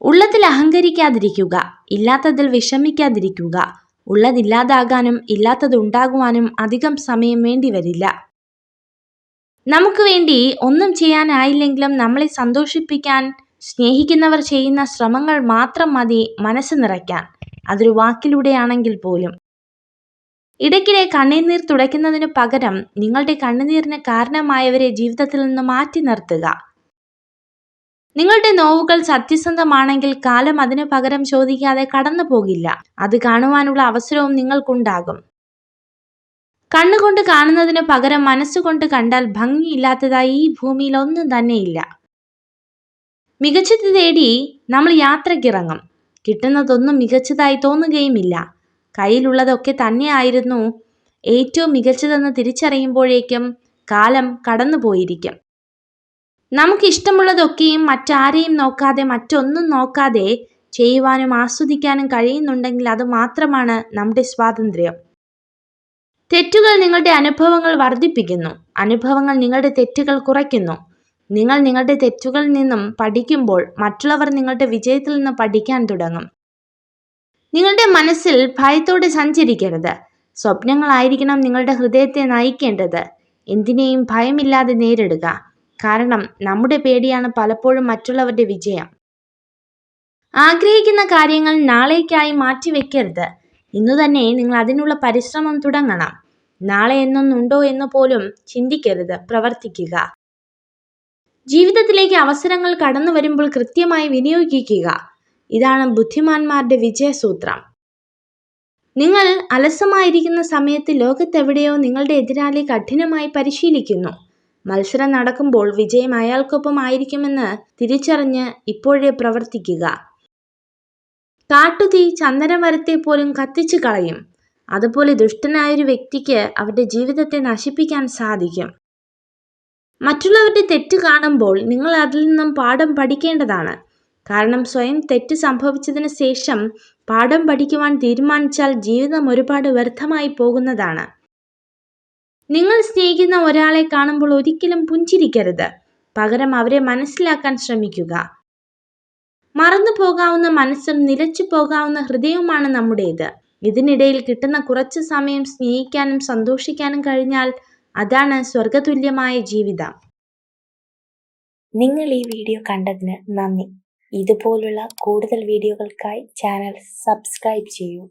ഉള്ളതിൽ അഹങ്കരിക്കാതിരിക്കുക, ഇല്ലാത്തതിൽ വിഷമിക്കാതിരിക്കുക. ഉള്ളതില്ലാതാകാനും ഇല്ലാത്തതുണ്ടാകുവാനും അധികം സമയം വേണ്ടിവരില്ല. നമുക്ക് വേണ്ടി ഒന്നും ചെയ്യാനായില്ലെങ്കിലും നമ്മളെ സന്തോഷിപ്പിക്കാൻ സ്നേഹിക്കുന്നവർ ചെയ്യുന്ന ശ്രമങ്ങൾ മാത്രം മതി മനസ്സ് നിറയ്ക്കാൻ, അതൊരു വാക്കിലൂടെയാണെങ്കിൽ പോലും. ഇടയ്ക്കിടെ കണ്ണുനീർ തുടയ്ക്കുന്നതിനു പകരം നിങ്ങളുടെ കണ്ണുനീരിന് കാരണമായവരെ ജീവിതത്തിൽ നിന്ന് മാറ്റി നിർത്തുക. നിങ്ങളുടെ നോവുകൾ സത്യസന്ധമാണെങ്കിൽ കാലം അതിനു പകരം ചോദിക്കാതെ കടന്നു പോകില്ല. അത് കാണുവാനുള്ള അവസരവും നിങ്ങൾക്കുണ്ടാകും. കണ്ണുകൊണ്ട് കാണുന്നതിനു പകരം മനസ്സുകൊണ്ട് കണ്ടാൽ ഭംഗിയില്ലാത്തതായി ഈ ഭൂമിയിൽ ഒന്നും തന്നെയില്ല. മികച്ചത് തേടി നമ്മൾ യാത്രക്കിറങ്ങും. കിട്ടുന്നതൊന്നും മികച്ചതായി തോന്നുകയുമില്ല. കയ്യിലുള്ളതൊക്കെ തന്നെയായിരുന്നു ഏറ്റവും മികച്ചതെന്ന് തിരിച്ചറിയുമ്പോഴേക്കും കാലം കടന്നുപോയിരിക്കും. നമുക്കിഷ്ടമുള്ളതൊക്കെയും മറ്റാരെയും നോക്കാതെ, മറ്റൊന്നും നോക്കാതെ ചെയ്യുവാനും ആസ്വദിക്കാനും കഴിയുന്നുണ്ടെങ്കിൽ അത് മാത്രമാണ് നമ്മുടെ സ്വാതന്ത്ര്യം. തെറ്റുകൾ നിങ്ങളുടെ അനുഭവങ്ങൾ വർദ്ധിപ്പിക്കുന്നു. അനുഭവങ്ങൾ നിങ്ങളുടെ തെറ്റുകൾ കുറയ്ക്കുന്നു. നിങ്ങൾ നിങ്ങളുടെ തെറ്റുകളിൽ നിന്നും പഠിക്കുമ്പോൾ മറ്റുള്ളവർ നിങ്ങളുടെ വിജയത്തിൽ നിന്ന് പഠിക്കാൻ തുടങ്ങും. നിങ്ങളുടെ മനസ്സിൽ ഭയത്തോടെ സഞ്ചരിക്കരുത്. സ്വപ്നങ്ങളായിരിക്കണം നിങ്ങളുടെ ഹൃദയത്തെ നയിക്കേണ്ടത്. എന്തിനേയും ഭയമില്ലാതെ നേരിടുക. കാരണം നമ്മുടെ പേടിയാണ് പലപ്പോഴും മറ്റുള്ളവരുടെ വിജയം. ആഗ്രഹിക്കുന്ന കാര്യങ്ങൾ നാളേക്കായി മാറ്റിവെക്കരുത്. ഇന്നു തന്നെ നിങ്ങൾ അതിനുള്ള പരിശ്രമം തുടങ്ങണം. നാളെ എന്നൊന്നുണ്ടോ എന്ന് പോലും ചിന്തിക്കരുത്, പ്രവർത്തിക്കുക. ജീവിതത്തിലേക്ക് അവസരങ്ങൾ കടന്നു വരുമ്പോൾ കൃത്യമായി വിനിയോഗിക്കുക. ഇതാണ് ബുദ്ധിമാന്മാരുടെ വിജയസൂത്രം. നിങ്ങൾ അലസമായിരിക്കുന്ന സമയത്ത് ലോകത്തെവിടെയോ നിങ്ങളുടെ എതിരാളി കഠിനമായി പരിശീലിക്കുന്നു. മത്സരം നടക്കുമ്പോൾ വിജയം അയാൾക്കൊപ്പം ആയിരിക്കുമെന്ന് തിരിച്ചറിഞ്ഞ് ഇപ്പോഴേ പ്രവർത്തിക്കുക. കാട്ടുതീ ചന്ദനമരത്തെ പോലും കത്തിച്ചു കളയും. അതുപോലെ ദുഷ്ടനായൊരു വ്യക്തിക്ക് അവരുടെ ജീവിതത്തെ നശിപ്പിക്കാൻ സാധിക്കും. മറ്റുള്ളവരുടെ തെറ്റ് കാണുമ്പോൾ നിങ്ങൾ അതിൽ നിന്നും പാഠം പഠിക്കേണ്ടതാണ്. കാരണം സ്വയം തെറ്റ് സംഭവിച്ചതിന് ശേഷം പാഠം പഠിക്കുവാൻ തീരുമാനിച്ചാൽ ജീവിതം ഒരുപാട് വ്യർത്ഥമായി പോകുന്നതാണ്. നിങ്ങൾ സ്നേഹിക്കുന്ന ഒരാളെ കാണുമ്പോൾ ഒരിക്കലും പുഞ്ചിരിക്കരുത്. പകരം അവരെ മനസ്സിലാക്കാൻ ശ്രമിക്കുക. മറന്നു പോകാവുന്ന മനസ്സും നിലച്ചു പോകാവുന്ന ഹൃദയവുമാണ് നമ്മുടേത്. ഇതിനിടയിൽ കിട്ടുന്ന കുറച്ച് സമയം സ്നേഹിക്കാനും സന്തോഷിക്കാനും കഴിഞ്ഞാൽ അതാണ് സ്വർഗതുല്യമായ ജീവിതം. നിങ്ങൾ ഈ വീഡിയോ കണ്ടതിന് നന്ദി. ഇതുപോലുള്ള കൂടുതൽ വീഡിയോകൾക്കായി ചാനൽ സബ്സ്ക്രൈബ് ചെയ്യൂ.